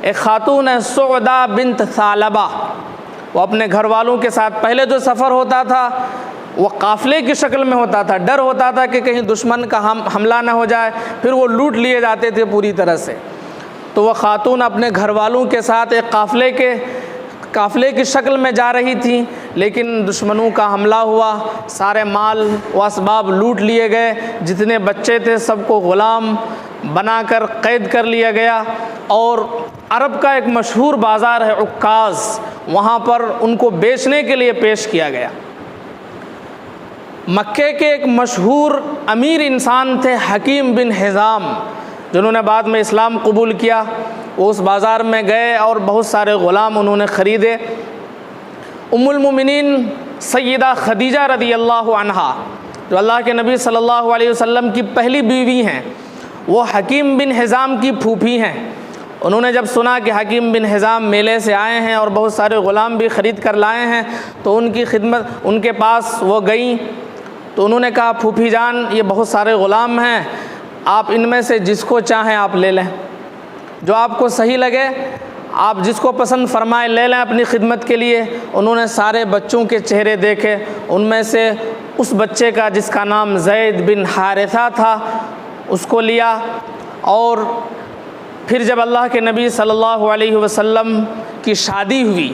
ایک خاتون ہے سعدہ بنت ثعلبہ، وہ اپنے گھر والوں کے ساتھ، پہلے جو سفر ہوتا تھا وہ قافلے کی شکل میں ہوتا تھا، ڈر ہوتا تھا کہ کہیں دشمن کا حملہ نہ ہو جائے، پھر وہ لوٹ لیے جاتے تھے پوری طرح سے۔ تو وہ خاتون اپنے گھر والوں کے ساتھ ایک قافلے کی شکل میں جا رہی تھی، لیکن دشمنوں کا حملہ ہوا، سارے مال و اسباب لوٹ لیے گئے، جتنے بچے تھے سب کو غلام بنا کر قید کر لیا گیا، اور عرب کا ایک مشہور بازار ہے عکاظ، وہاں پر ان کو بیچنے کے لیے پیش کیا گیا۔ مکے کے ایک مشہور امیر انسان تھے حکیم بن حزام، جنہوں نے بعد میں اسلام قبول کیا، وہ اس بازار میں گئے اور بہت سارے غلام انہوں نے خریدے۔ ام المومنین سیدہ خدیجہ رضی اللہ عنہا، جو اللہ کے نبی صلی اللہ علیہ وسلم کی پہلی بیوی ہیں، وہ حکیم بن حزام کی پھوپھی ہیں۔ انہوں نے جب سنا کہ حکیم بن حزام میلے سے آئے ہیں اور بہت سارے غلام بھی خرید کر لائے ہیں، تو ان کے پاس وہ گئیں، تو انہوں نے کہا پھوپھی جان یہ بہت سارے غلام ہیں، آپ ان میں سے جس کو چاہیں آپ لے لیں، جو آپ کو صحیح لگے آپ جس کو پسند فرمائیں لے لیں اپنی خدمت کے لیے۔ انہوں نے سارے بچوں کے چہرے دیکھے، ان میں سے اس بچے کا جس کا نام زید بن حارثہ تھا اس کو لیا، اور پھر جب اللہ کے نبی صلی اللہ علیہ وسلم کی شادی ہوئی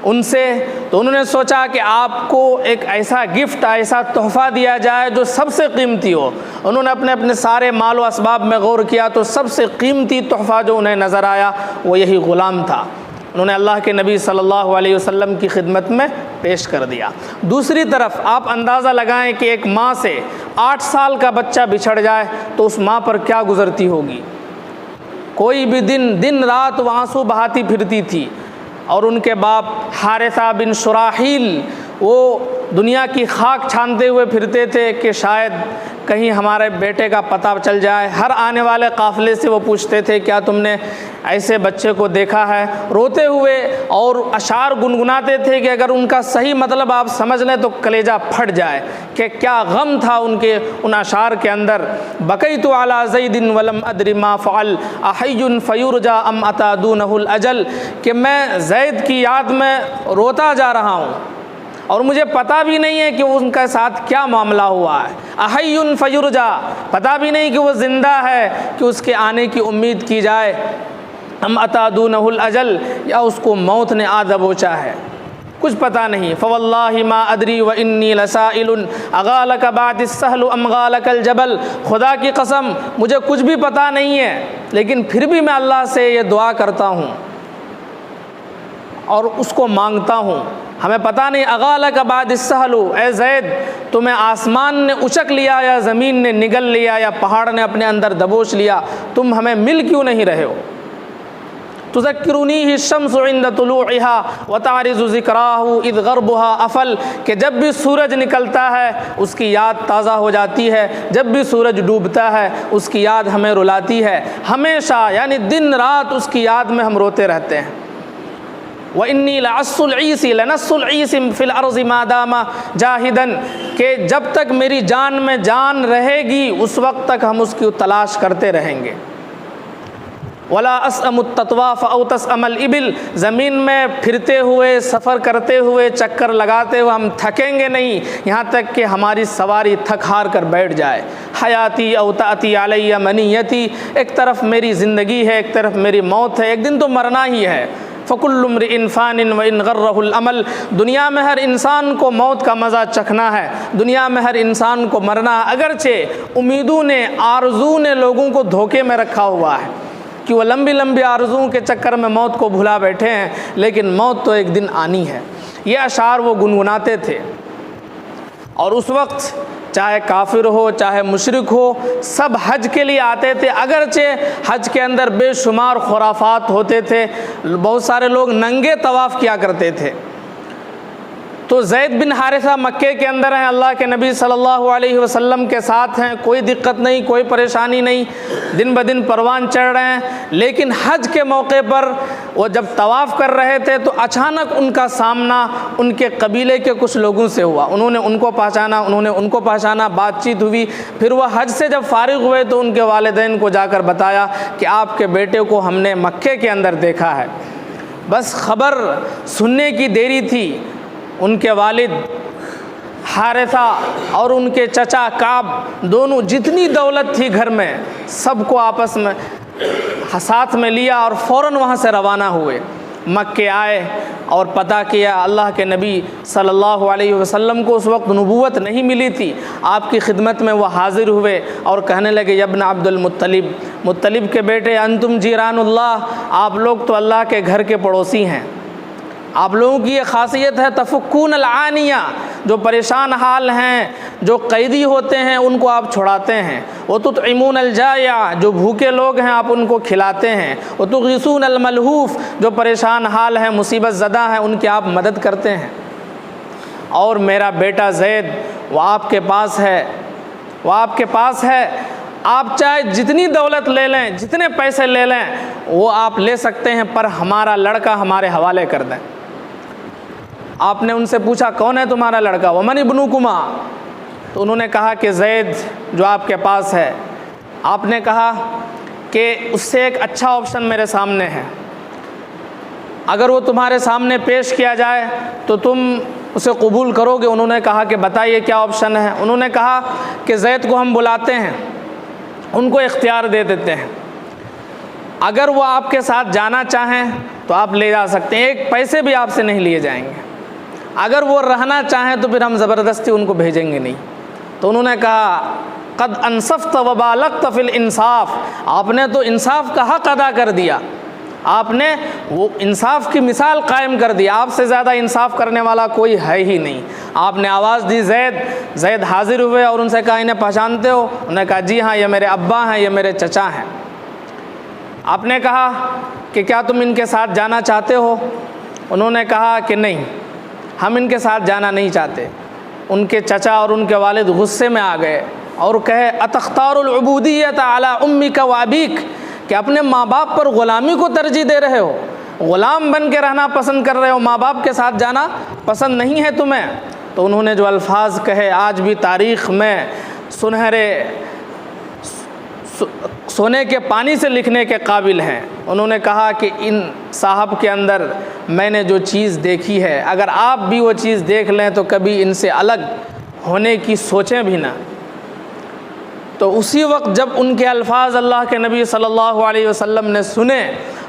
ان سے، تو انہوں نے سوچا کہ آپ کو ایک ایسا گفٹ، ایسا تحفہ دیا جائے جو سب سے قیمتی ہو۔ انہوں نے اپنے سارے مال و اسباب میں غور کیا تو سب سے قیمتی تحفہ جو انہیں نظر آیا وہ یہی غلام تھا۔ انہوں نے اللہ کے نبی صلی اللہ علیہ وسلم کی خدمت میں پیش کر دیا۔ دوسری طرف آپ اندازہ لگائیں کہ ایک ماں سے 8 سال کا بچہ بچھڑ جائے تو اس ماں پر کیا گزرتی ہوگی۔ کوئی بھی دن رات وہ آنسو بہاتی پھرتی تھی، اور ان کے باپ حارثہ بن شراحیل وہ دنیا کی خاک چھانتے ہوئے پھرتے تھے کہ شاید کہیں ہمارے بیٹے کا پتہ چل جائے۔ ہر آنے والے قافلے سے وہ پوچھتے تھے کیا تم نے ایسے بچے کو دیکھا ہے، روتے ہوئے اور اشعار گنگناتے تھے کہ اگر ان کا صحیح مطلب آپ سمجھ لیں تو کلیجہ پھٹ جائے، کہ کیا غم تھا ان اشعار کے اندر۔ بقیت علی زید ولم ادری ما فعل احی فیرجا ام اتی دونہ الاجل، کہ میں زید کی یاد میں روتا جا رہا ہوں اور مجھے پتہ بھی نہیں ہے کہ ان کے ساتھ کیا معاملہ ہوا ہے۔ احی فیرجا، پتہ بھی نہیں کہ وہ زندہ ہے کہ اس کے آنے کی امید کی جائے، ام اتی دونہ الاجل، یا اس کو موت نے آ دبوچا ہے، کچھ پتہ نہیں۔ فواللہ ما ادری وانی لسائل اغالک بعد السہل ام غالک الجبل، خدا کی قسم مجھے کچھ بھی پتہ نہیں ہے، لیکن پھر بھی میں اللہ سے یہ دعا کرتا ہوں اور اس کو مانگتا ہوں، ہمیں پتہ نہیں اغالک بعد السہل، اے زید تمہیں آسمان نے اچک لیا یا زمین نے نگل لیا یا پہاڑ نے اپنے اندر دبوچ لیا، تم ہمیں مل کیوں نہیں رہے ہو۔ تذکرونیہ الشمس عند طلوعها وتعرض ذکراہ اذ غربها افل، کہ جب بھی سورج نکلتا ہے اس کی یاد تازہ ہو جاتی ہے، جب بھی سورج ڈوبتا ہے اس کی یاد ہمیں رلاتی ہے، ہمیشہ یعنی دن رات اس کی یاد میں ہم روتے رہتے ہیں۔ وَإِنِّي لَعَسُّ الْعِيسِ لَنَسُّ الْعِيسِ فِي الْأَرْضِ مَا دَامَ جَاهِدًا، کہ جب تک میری جان میں جان رہے گی اس وقت تک ہم اس کی تلاش کرتے رہیں گے۔ وَلَا أَسْأَمُ التَّطْوَافَ أَوْ تَسْأَمَ الْإِبِلِ، زمین میں پھرتے ہوئے، سفر کرتے ہوئے، چکر لگاتے ہوئے ہم تھکیں گے نہیں یہاں تک کہ ہماری سواری تھک ہار کر بیٹھ جائے۔ حیاتی او تأتی علی منیتی، ایک طرف میری زندگی ہے ایک طرف میری موت ہے، ایک دن تو مرنا ہی ہے۔ فَكُلُّ امْرِئٍ فَانٍ وَإِنْ غَرَّهُ الْأَمَلُ، دنیا میں ہر انسان کو موت کا مزہ چکھنا ہے، دنیا میں ہر انسان کو مرنا ہے، اگرچہ امیدوں نے، آرزو نے لوگوں کو دھوکے میں رکھا ہوا ہے کہ وہ لمبی لمبی آرزوؤں کے چکر میں موت کو بھلا بیٹھے ہیں، لیکن موت تو ایک دن آنی ہے۔ یہ اشعار وہ گنگناتے تھے، اور اس وقت چاہے کافر ہو چاہے مشرک ہو سب حج کے لیے آتے تھے، اگرچہ حج کے اندر بے شمار خرافات ہوتے تھے، بہت سارے لوگ ننگے طواف کیا کرتے تھے، تو زید بن حارثہ مکے کے اندر ہیں، اللہ کے نبی صلی اللہ علیہ وسلم کے ساتھ ہیں، کوئی دقت نہیں، کوئی پریشانی نہیں، دن بدن پروان چڑھ رہے ہیں۔ لیکن حج کے موقع پر وہ جب طواف کر رہے تھے تو اچانک ان کا سامنا ان کے قبیلے کے کچھ لوگوں سے ہوا، انہوں نے ان کو پہچانا، انہوں نے ان کو پہچانا، بات چیت ہوئی۔ پھر وہ حج سے جب فارغ ہوئے تو ان کے والدین کو جا کر بتایا کہ آپ کے بیٹے کو ہم نے مکے کے اندر دیکھا ہے۔ بس خبر سننے کی دیری تھی، ان کے والد حارثہ اور ان کے چچا کعب دونوں جتنی دولت تھی گھر میں سب کو آپس میں ساتھ میں لیا اور فوراً وہاں سے روانہ ہوئے۔ مکے آئے اور پتہ کیا، اللہ کے نبی صلی اللہ علیہ وسلم کو اس وقت نبوت نہیں ملی تھی، آپ کی خدمت میں وہ حاضر ہوئے اور کہنے لگے ابن عبد المطلب، مطلب کے بیٹے، انتم جیران اللہ، آپ لوگ تو اللہ کے گھر کے پڑوسی ہیں۔ آپ لوگوں کی یہ خاصیت ہے تفکون العانیہ، جو پریشان حال ہیں، جو قیدی ہوتے ہیں ان کو آپ چھڑاتے ہیں، وتطعمون الجائع، جو بھوکے لوگ ہیں آپ ان کو کھلاتے ہیں، وتغیثون الملہوف، جو پریشان حال ہیں، مصیبت زدہ ہیں، ان کی آپ مدد کرتے ہیں۔ اور میرا بیٹا زید وہ آپ کے پاس ہے، وہ آپ کے پاس ہے، آپ چاہے جتنی دولت لے لیں، جتنے پیسے لے لیں وہ آپ لے سکتے ہیں، پر ہمارا لڑکا ہمارے حوالے کر دیں۔ آپ نے ان سے پوچھا کون ہے تمہارا لڑکا؟ ومن ابنکما، تو انہوں نے کہا کہ زید جو آپ کے پاس ہے۔ آپ نے کہا کہ اس سے ایک اچھا آپشن میرے سامنے ہے، اگر وہ تمہارے سامنے پیش کیا جائے تو تم اسے قبول کرو گے؟ انہوں نے کہا کہ بتائیے کیا آپشن ہے؟ انہوں نے کہا کہ زید کو ہم بلاتے ہیں، ان کو اختیار دے دیتے ہیں، اگر وہ آپ کے ساتھ جانا چاہیں تو آپ لے جا سکتے ہیں، ایک پیسے بھی آپ سے نہیں لیے جائیں گے، اگر وہ رہنا چاہیں تو پھر ہم زبردستی ان کو بھیجیں گے نہیں۔ تو انہوں نے کہا قد انصفت وبالغت فی الانصاف، آپ نے تو انصاف کا حق ادا کر دیا، آپ نے وہ انصاف کی مثال قائم کر دی، آپ سے زیادہ انصاف کرنے والا کوئی ہے ہی نہیں۔ آپ نے آواز دی زید، زید حاضر ہوئے اور ان سے کہا انہیں پہچانتے ہو؟ انہوں نے کہا جی ہاں، یہ میرے ابا ہیں، یہ میرے چچا ہیں۔ آپ نے کہا کہ کیا تم ان کے ساتھ جانا چاہتے ہو؟ انہوں نے کہا کہ نہیں، ہم ان کے ساتھ جانا نہیں چاہتے۔ ان کے چچا اور ان کے والد غصے میں آ گئے اور کہے اتختار العبودیت علی امک و ابیک، کہ اپنے ماں باپ پر غلامی کو ترجیح دے رہے ہو، غلام بن کے رہنا پسند کر رہے ہو، ماں باپ کے ساتھ جانا پسند نہیں ہے تمہیں؟ تو انہوں نے جو الفاظ کہے آج بھی تاریخ میں سنہرے سونے کے پانی سے لکھنے کے قابل ہیں۔ انہوں نے کہا کہ ان صاحب کے اندر میں نے جو چیز دیکھی ہے، اگر آپ بھی وہ چیز دیکھ لیں تو کبھی ان سے الگ ہونے کی سوچیں بھی نہ۔ تو اسی وقت جب ان کے الفاظ اللہ کے نبی صلی اللہ علیہ وسلم نے سنے،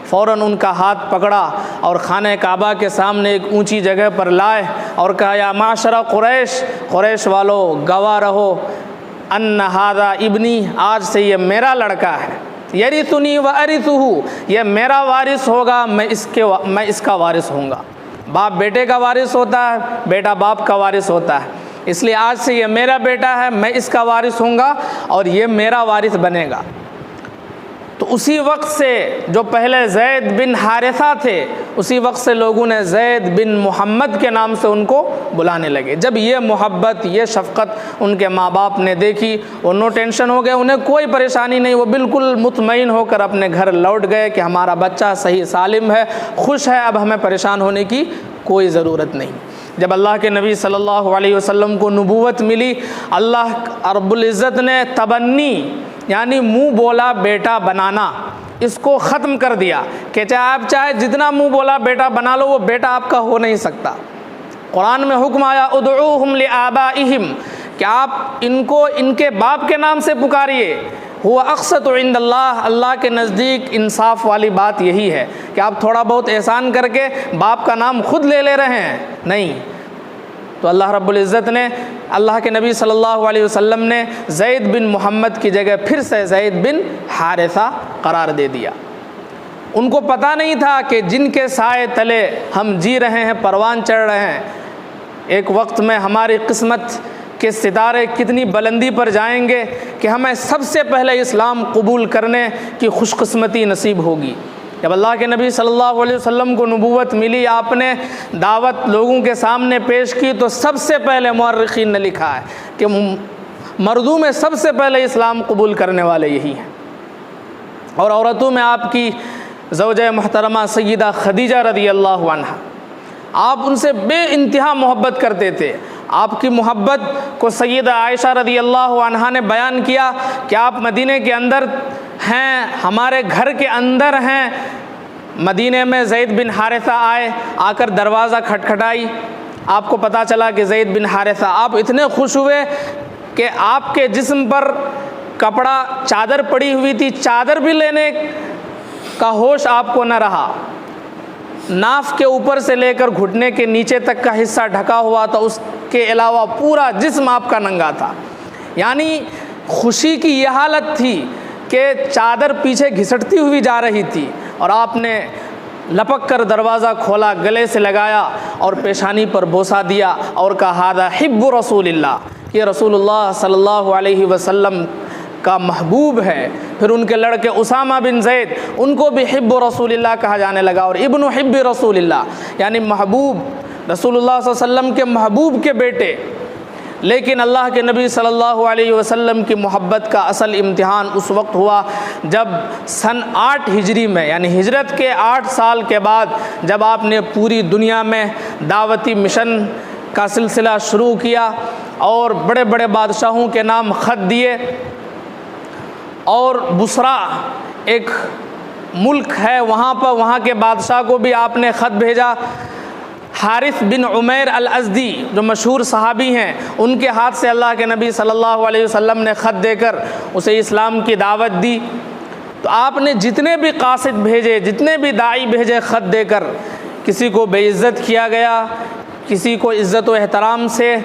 فوراً ان کا ہاتھ پکڑا اور خانہ کعبہ کے سامنے ایک اونچی جگہ پر لائے اور کہا یا معاشر قریش، قریش والو گواہ رہو، ان ھذا ابنی، آج سے یہ میرا لڑکا ہے، یرثنی وارثہ، یہ میرا وارث ہوگا، میں اس کا وارث ہوں گا۔ باپ بیٹے کا وارث ہوتا ہے، بیٹا باپ کا وارث ہوتا ہے، اس لیے آج سے یہ میرا بیٹا ہے، میں اس کا وارث ہوں گا اور یہ میرا وارث بنے گا۔ تو اسی وقت سے جو پہلے زید بن حارثہ تھے، اسی وقت سے لوگوں نے زید بن محمد کے نام سے ان کو بلانے لگے۔ جب یہ محبت، یہ شفقت ان کے ماں باپ نے دیکھی، وہ نو ٹینشن ہو گئے، انہیں کوئی پریشانی نہیں، وہ بالکل مطمئن ہو کر اپنے گھر لوٹ گئے کہ ہمارا بچہ صحیح سالم ہے، خوش ہے، اب ہمیں پریشان ہونے کی کوئی ضرورت نہیں۔ جب اللہ کے نبی صلی اللہ علیہ وسلم کو نبوت ملی، اللہ رب العزت نے تبنی یعنی منہ بولا بیٹا بنانا اس کو ختم کر دیا کہ آپ چاہے جتنا منہ بولا بیٹا بنا لو، وہ بیٹا آپ کا ہو نہیں سکتا۔ قرآن میں حکم آیا ادعوہم لآبائہم، کہ آپ ان کو ان کے باپ کے نام سے پکاریے، ہوا اقسط عند اللہ، اللہ کے نزدیک انصاف والی بات یہی ہے کہ آپ تھوڑا بہت احسان کر کے باپ کا نام خود لے رہے ہیں، نہیں۔ تو اللہ رب العزت نے، اللہ کے نبی صلی اللہ علیہ وسلم نے زید بن محمد کی جگہ پھر سے زید بن حارثہ قرار دے دیا۔ ان کو پتہ نہیں تھا کہ جن کے سائے تلے ہم جی رہے ہیں، پروان چڑھ رہے ہیں، ایک وقت میں ہماری قسمت کے ستارے کتنی بلندی پر جائیں گے کہ ہمیں سب سے پہلے اسلام قبول کرنے کی خوش قسمتی نصیب ہوگی۔ جب اللہ کے نبی صلی اللہ علیہ وسلم کو نبوت ملی، آپ نے دعوت لوگوں کے سامنے پیش کی، تو سب سے پہلے مورخین نے لکھا ہے کہ مردوں میں سب سے پہلے اسلام قبول کرنے والے یہی ہیں، اور عورتوں میں آپ کی زوجہ محترمہ سیدہ خدیجہ رضی اللہ عنہا، آپ ان سے بے انتہا محبت کرتے تھے۔ آپ کی محبت کو سیدہ عائشہ رضی اللہ عنہا نے بیان کیا کہ آپ مدینہ کے اندر ہیں، ہمارے گھر کے اندر ہیں۔ مدینہ میں زید بن حارثہ آئے، آ کر دروازہ کھٹکھٹائی، آپ کو پتہ چلا کہ زید بن حارثہ، آپ اتنے خوش ہوئے کہ آپ کے جسم پر کپڑا چادر پڑی ہوئی تھی، چادر بھی لینے کا ہوش آپ کو نہ رہا، ناف کے اوپر سے لے کر گھٹنے کے نیچے تک کا حصہ ڈھکا ہوا تھا، اس کے علاوہ پورا جسم آپ کا ننگا تھا۔ یعنی خوشی کی یہ حالت تھی کہ چادر پیچھے گھسٹتی ہوئی جا رہی تھی، اور آپ نے لپک کر دروازہ کھولا، گلے سے لگایا اور پیشانی پر بوسہ دیا اور کہا ھذا حب رسول اللہ، یہ رسول اللہ صلی اللہ علیہ وسلم کا محبوب ہے۔ پھر ان کے لڑکے اسامہ بن زید، ان کو بھی حب رسول اللہ کہا جانے لگا، اور ابن حب رسول اللہ، یعنی محبوب رسول اللہ صلی اللہ علیہ وسلم کے محبوب کے بیٹے۔ لیکن اللہ کے نبی صلی اللہ علیہ وسلم کی محبت کا اصل امتحان اس وقت ہوا جب سن 8 ہجری میں، یعنی ہجرت کے 8 سال کے بعد، جب آپ نے پوری دنیا میں دعوتی مشن کا سلسلہ شروع کیا اور بڑے بڑے بادشاہوں کے نام خط دیے، اور بصرہ ایک ملک ہے، وہاں کے بادشاہ کو بھی آپ نے خط بھیجا۔ حارث بن عمیر الازدی جو مشہور صحابی ہیں، ان کے ہاتھ سے اللہ کے نبی صلی اللہ علیہ وسلم نے خط دے کر اسے اسلام کی دعوت دی۔ تو آپ نے جتنے بھی قاصد بھیجے، جتنے بھی داعی بھیجے، خط دے کر کسی کو بے عزت کیا گیا، کسی کو عزت و احترام سے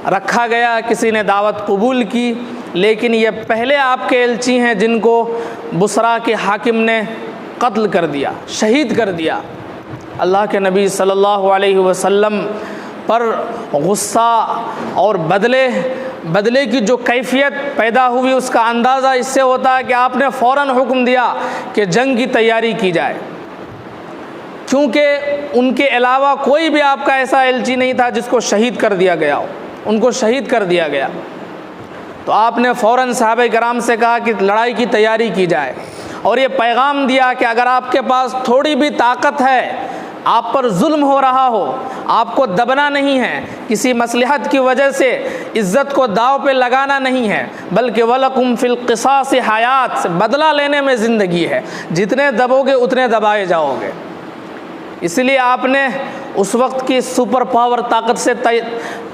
رکھا گیا، کسی نے دعوت قبول کی، لیکن یہ پہلے آپ کے ایلچی ہیں جن کو بصرہ کے حاکم نے قتل کر دیا، شہید کر دیا۔ اللہ کے نبی صلی اللہ علیہ وسلم پر غصہ اور بدلے کی جو کیفیت پیدا ہوئی، اس کا اندازہ اس سے ہوتا ہے کہ آپ نے فوراً حکم دیا کہ جنگ کی تیاری کی جائے، کیونکہ ان کے علاوہ کوئی بھی آپ کا ایسا ایلچی نہیں تھا جس کو شہید کر دیا گیا ہو، ان کو شہید کر دیا گیا۔ تو آپ نے فوراً صحابہ کرام سے کہا کہ لڑائی کی تیاری کی جائے، اور یہ پیغام دیا کہ اگر آپ کے پاس تھوڑی بھی طاقت ہے، آپ پر ظلم ہو رہا ہو، آپ کو دبنا نہیں ہے، کسی مصلحت کی وجہ سے عزت کو داؤ پہ لگانا نہیں ہے، بلکہ وَلَكُمْ فِي الْقِصَاصِ حیات، سے بدلہ لینے میں زندگی ہے، جتنے دبو گے اتنے دبائے جاؤ گے۔ اس لیے آپ نے اس وقت کی سپر پاور طاقت سے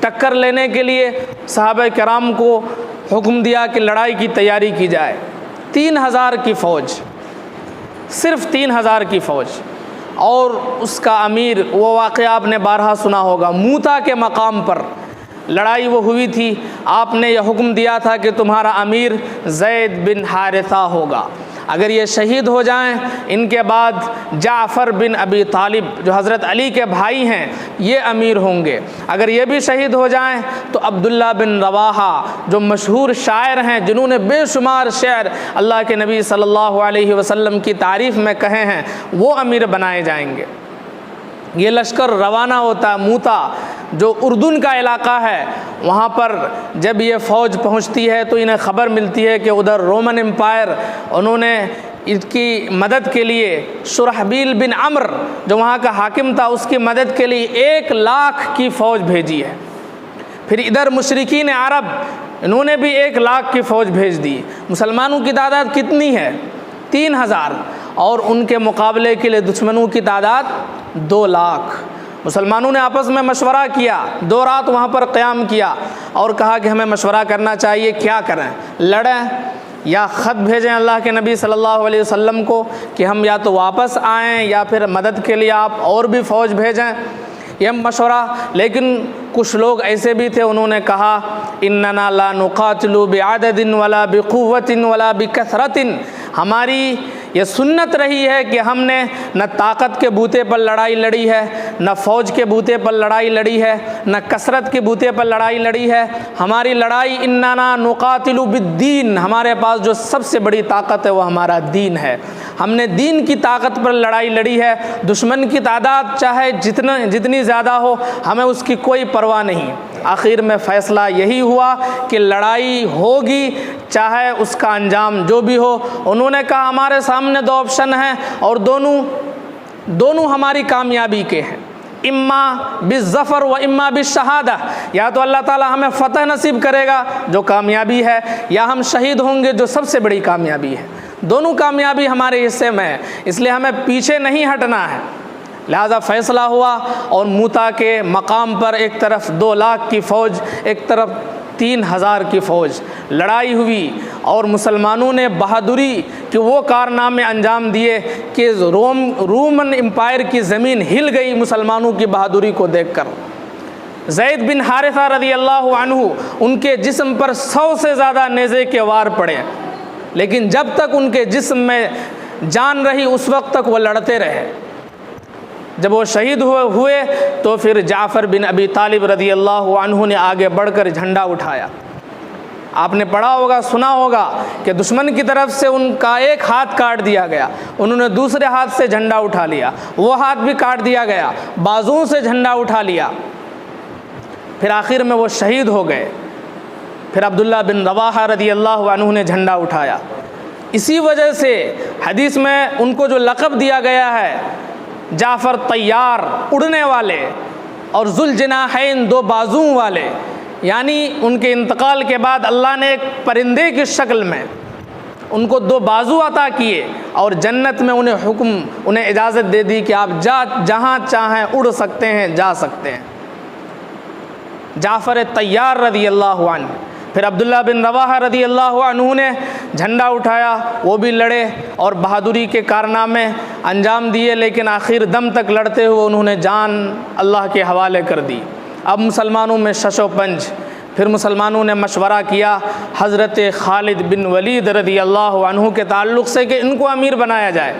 ٹکر لینے کے لیے صحابہ کرام کو حکم دیا کہ لڑائی کی تیاری کی جائے۔ 3000 کی فوج، صرف 3000 کی فوج، اور اس کا امیر، وہ واقعہ آپ نے بارہا سنا ہوگا، موتا کے مقام پر لڑائی وہ ہوئی تھی۔ آپ نے یہ حکم دیا تھا کہ تمہارا امیر زید بن حارثہ ہوگا، اگر یہ شہید ہو جائیں، ان کے بعد جعفر بن ابی طالب جو حضرت علی کے بھائی ہیں، یہ امیر ہوں گے، اگر یہ بھی شہید ہو جائیں تو عبداللہ بن رواحہ جو مشہور شاعر ہیں، جنہوں نے بے شمار شعر اللہ کے نبی صلی اللہ علیہ وسلم کی تعریف میں کہے ہیں، وہ امیر بنائے جائیں گے۔ یہ لشکر روانہ ہوتا ہے موتا، جو اردن کا علاقہ ہے، وہاں پر جب یہ فوج پہنچتی ہے تو انہیں خبر ملتی ہے کہ ادھر رومن امپائر، انہوں نے اس کی مدد کے لیے شرحبیل بن عمر جو وہاں کا حاکم تھا، اس کی مدد کے لیے 1 لاکھ کی فوج بھیجی ہے۔ پھر ادھر مشرکین عرب، انہوں نے بھی 1 لاکھ کی فوج بھیج دی۔ مسلمانوں کی تعداد کتنی ہے؟ 3000، اور ان کے مقابلے کے لیے دشمنوں کی تعداد 2 لاکھ۔ مسلمانوں نے آپس میں مشورہ کیا، 2 رات وہاں پر قیام کیا اور کہا کہ ہمیں مشورہ کرنا چاہیے، کیا کریں، لڑیں یا خط بھیجیں اللہ کے نبی صلی اللہ علیہ وسلم کو کہ ہم یا تو واپس آئیں یا پھر مدد کے لیے آپ اور بھی فوج بھیجیں، یہ مشورہ۔ لیکن کچھ لوگ ایسے بھی تھے، انہوں نے کہا اننا لا نقاتل بعدد ولا بقوت ولا بکثرت، ہماری یہ سنت رہی ہے کہ ہم نے نہ طاقت کے بوتے پر لڑائی لڑی ہے، نہ فوج کے بوتے پر لڑائی لڑی ہے، نہ کثرت کے بوتے پر لڑائی لڑی ہے، ہماری لڑائی اننا نقاتل بالدین، ہمارے پاس جو سب سے بڑی طاقت ہے وہ ہمارا دین ہے، ہم نے دین کی طاقت پر لڑائی لڑی ہے، دشمن کی تعداد چاہے جتنی زیادہ ہو ہمیں اس کی کوئی پرواہ نہیں۔ آخر میں فیصلہ یہی ہوا کہ لڑائی ہوگی چاہے اس کا انجام جو بھی ہو۔ انہوں نے کہا ہمارے سامنے دو آپشن ہیں اور دونوں ہماری کامیابی کے ہیں، اما بالظفر و اما بالشہادہ، یا تو اللہ تعالی ہمیں فتح نصیب کرے گا جو کامیابی ہے، یا ہم شہید ہوں گے جو سب سے بڑی کامیابی ہے۔ دونوں کامیابی ہمارے حصے میں ہے، اس لیے ہمیں پیچھے نہیں ہٹنا ہے۔ لہذا فیصلہ ہوا اور موتا کے مقام پر ایک طرف 2 لاکھ کی فوج، ایک طرف 3000 کی فوج، لڑائی ہوئی اور مسلمانوں نے بہادری کہ وہ کارنامے انجام دیے کہ رومن امپائر کی زمین ہل گئی مسلمانوں کی بہادری کو دیکھ کر۔ زید بن حارثہ رضی اللہ عنہ، ان کے جسم پر 100 سے زیادہ نیزے کے وار پڑے، لیکن جب تک ان کے جسم میں جان رہی اس وقت تک وہ لڑتے رہے۔ جب وہ شہید ہوئے تو پھر جعفر بن ابی طالب رضی اللہ عنہ نے آگے بڑھ کر جھنڈا اٹھایا۔ آپ نے پڑھا ہوگا، سنا ہوگا کہ دشمن کی طرف سے ان کا ایک ہاتھ کاٹ دیا گیا، انہوں نے دوسرے ہاتھ سے جھنڈا اٹھا لیا، وہ ہاتھ بھی کاٹ دیا گیا، بازوؤں سے جھنڈا اٹھا لیا، پھر آخر میں وہ شہید ہو گئے۔ پھر عبداللہ بن رواحہ رضی اللہ عنہ نے جھنڈا اٹھایا۔ اسی وجہ سے حدیث میں ان کو جو لقب دیا گیا ہے جعفر طیار، اڑنے والے، اور ذوالجناحین، 2 بازوؤں والے، یعنی ان کے انتقال کے بعد اللہ نے ایک پرندے کی شکل میں ان کو 2 بازو عطا کیے اور جنت میں انہیں اجازت دے دی کہ آپ جہاں چاہیں اڑ سکتے ہیں، جا سکتے ہیں۔ جعفر طیار رضی اللہ عنہ۔ پھر عبداللہ بن رواحہ رضی اللہ عنہ نے جھنڈا اٹھایا، وہ بھی لڑے اور بہادری کے کارنامے انجام دیے، لیکن آخر دم تک لڑتے ہوئے انہوں نے جان اللہ کے حوالے کر دی۔ اب مسلمانوں میں شش و پنج، پھر مسلمانوں نے مشورہ کیا حضرت خالد بن ولید رضی اللہ عنہ کے تعلق سے کہ ان کو امیر بنایا جائے۔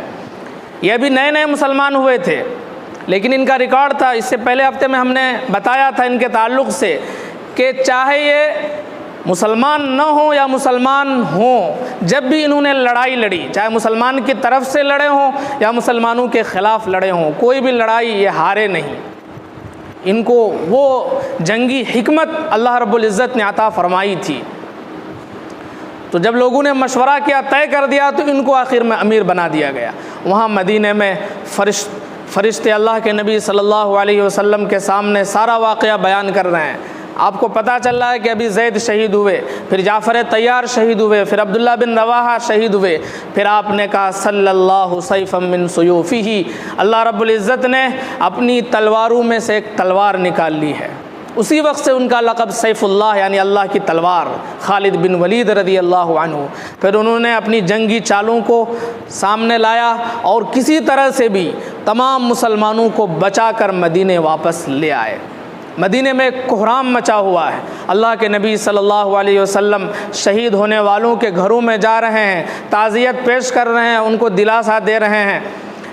یہ بھی نئے مسلمان ہوئے تھے، لیکن ان کا ریکارڈ تھا، اس سے پہلے ہفتے میں ہم نے بتایا تھا ان کے تعلق سے کہ چاہے یہ مسلمان نہ ہوں یا مسلمان ہوں، جب بھی انہوں نے لڑائی لڑی، چاہے مسلمان کی طرف سے لڑے ہوں یا مسلمانوں کے خلاف لڑے ہوں، کوئی بھی لڑائی یہ ہارے نہیں۔ ان کو وہ جنگی حکمت اللہ رب العزت نے عطا فرمائی تھی۔ تو جب لوگوں نے مشورہ کیا، طے کر دیا، تو ان کو آخر میں امیر بنا دیا گیا۔ وہاں مدینے میں فرشتے اللہ کے نبی صلی اللہ علیہ وسلم کے سامنے سارا واقعہ بیان کر رہے ہیں۔ آپ کو پتہ چل رہا ہے کہ ابھی زید شہید ہوئے، پھر جعفر طیار شہید ہوئے، پھر عبداللہ بن رواحہ شہید ہوئے، پھر آپ نے کہا صلی اللہ سیفا من سیوفہ، اللہ رب العزت نے اپنی تلواروں میں سے ایک تلوار نکال لی ہے۔ اسی وقت سے ان کا لقب سیف اللہ یعنی اللہ کی تلوار، خالد بن ولید رضی اللہ عنہ۔ پھر انہوں نے اپنی جنگی چالوں کو سامنے لایا اور کسی طرح سے بھی تمام مسلمانوں کو بچا کر مدینے واپس لے آئے۔ مدینے میں ایک کوہرام مچا ہوا ہے، اللہ کے نبی صلی اللہ علیہ وسلم شہید ہونے والوں کے گھروں میں جا رہے ہیں، تعزیت پیش کر رہے ہیں، ان کو دلاسا دے رہے ہیں۔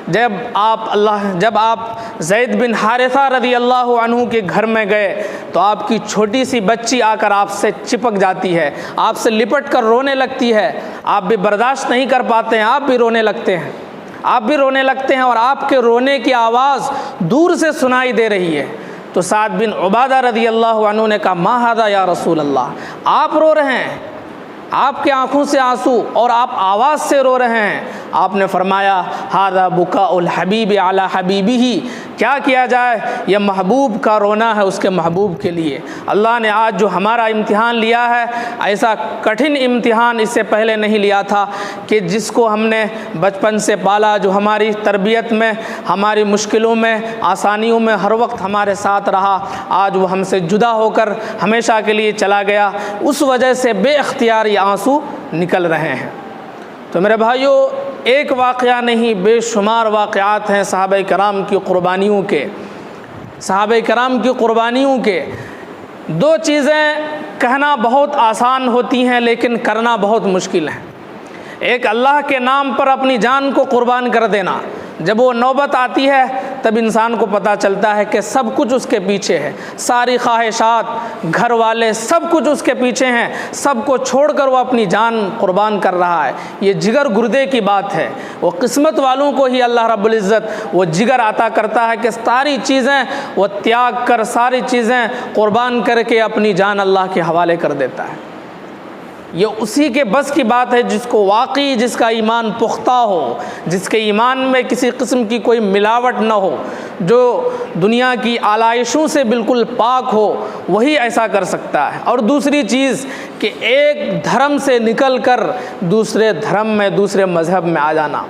جب آپ زید بن حارثہ رضی اللہ عنہ کے گھر میں گئے تو آپ کی چھوٹی سی بچی آ کر آپ سے چپک جاتی ہے، آپ سے لپٹ کر رونے لگتی ہے، آپ بھی برداشت نہیں کر پاتے ہیں، آپ بھی رونے لگتے ہیں اور آپ کے رونے کی آواز دور سے سنائی دے رہی ہے۔ تو سعد بن عبادہ رضی اللہ عنہ نے کہا ما ھذا یا رسول اللہ، آپ رو رہے ہیں، آپ کے آنکھوں سے آنسو اور آپ آواز سے رو رہے ہیں۔ آپ نے فرمایا ھذا بکاء الحبیب علی حبیبہ، کیا کیا جائے، یہ محبوب کا رونا ہے اس کے محبوب کے لیے۔ اللہ نے آج جو ہمارا امتحان لیا ہے، ایسا کٹھن امتحان اس سے پہلے نہیں لیا تھا کہ جس کو ہم نے بچپن سے پالا، جو ہماری تربیت میں، ہماری مشکلوں میں، آسانیوں میں ہر وقت ہمارے ساتھ رہا، آج وہ ہم سے جدا ہو کر ہمیشہ کے لیے چلا گیا، اس وجہ سے بے اختیار یہ آنسو نکل رہے ہیں۔ تو میرے بھائیوں، ایک واقعہ نہیں، بے شمار واقعات ہیں صحابہ کرام کی قربانیوں کے۔ 2 چیزیں کہنا بہت آسان ہوتی ہیں لیکن کرنا بہت مشکل ہے۔ ایک اللہ کے نام پر اپنی جان کو قربان کر دینا، جب وہ نوبت آتی ہے تب انسان کو پتہ چلتا ہے کہ سب کچھ اس کے پیچھے ہے، ساری خواہشات، گھر والے، سب کچھ اس کے پیچھے ہیں، سب کو چھوڑ کر وہ اپنی جان قربان کر رہا ہے۔ یہ جگر گردے کی بات ہے، وہ قسمت والوں کو ہی اللہ رب العزت وہ جگر عطا کرتا ہے کہ ساری چیزیں وہ تیاگ کر، ساری چیزیں قربان کر کے اپنی جان اللہ کے حوالے کر دیتا ہے۔ یہ اسی کے بس کی بات ہے جس کو واقعی، جس کا ایمان پختہ ہو، جس کے ایمان میں کسی قسم کی کوئی ملاوٹ نہ ہو، جو دنیا کی آلائشوں سے بالکل پاک ہو، وہی ایسا کر سکتا ہے۔ اور دوسری چیز کہ ایک دھرم سے نکل کر دوسرے دھرم میں، دوسرے مذہب میں آ جانا،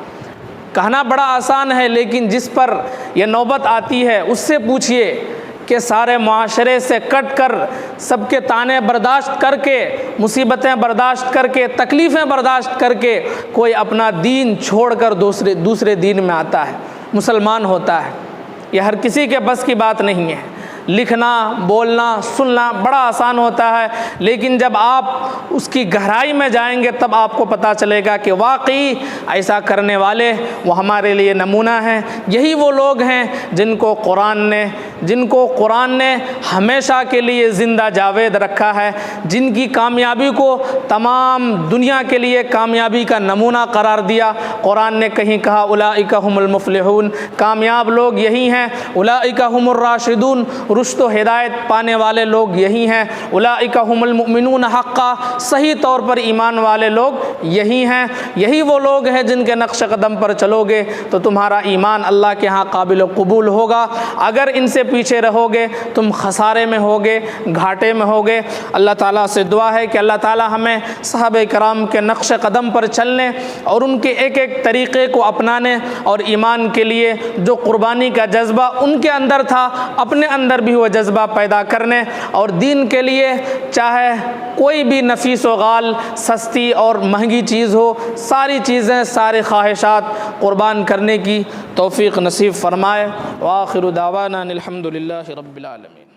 کہنا بڑا آسان ہے، لیکن جس پر یہ نوبت آتی ہے اس سے پوچھئے کہ سارے معاشرے سے کٹ کر، سب کے طعنے برداشت کر کے، مصیبتیں برداشت کر کے، تکلیفیں برداشت کر کے کوئی اپنا دین چھوڑ کر دوسرے دین میں آتا ہے، مسلمان ہوتا ہے۔ یہ ہر کسی کے بس کی بات نہیں ہے۔ لکھنا، بولنا، سننا بڑا آسان ہوتا ہے، لیکن جب آپ اس کی گہرائی میں جائیں گے تب آپ کو پتہ چلے گا کہ واقعی ایسا کرنے والے وہ ہمارے لیے نمونہ ہیں۔ یہی وہ لوگ ہیں جن کو قرآن نے ہمیشہ کے لیے زندہ جاوید رکھا ہے، جن کی کامیابی کو تمام دنیا کے لیے کامیابی کا نمونہ قرار دیا۔ قرآن نے کہیں کہا اولئک هم المفلحون، کامیاب لوگ یہی ہیں، اولئک هم الراشدون، رشد و ہدایت پانے والے لوگ یہی ہیں، اولئک هم المؤمنون حقا، صحیح طور پر ایمان والے لوگ یہی ہیں۔ یہی وہ لوگ ہیں جن کے نقش قدم پر چلو گے تو تمہارا ایمان اللہ کے ہاں قابل قبول ہوگا۔ اگر ان سے پیچھے رہو گے تم خسارے میں ہوگے، گھاٹے میں ہوگے۔ اللہ تعالیٰ سے دعا ہے کہ اللہ تعالیٰ ہمیں صحابہ کرام کے نقش قدم پر چلنے اور ان کے ایک ایک طریقے کو اپنانے، اور ایمان کے لیے جو قربانی کا جذبہ ان کے اندر تھا اپنے اندر بھی وہ جذبہ پیدا کرنے، اور دین کے لیے چاہے کوئی بھی نفیس و غال، سستی اور مہنگی چیز ہو، ساری چیزیں، سارے خواہشات قربان کرنے کی توفیق نصیب فرمائے۔ وآخر دعوانا الحمد للہ رب العالمین۔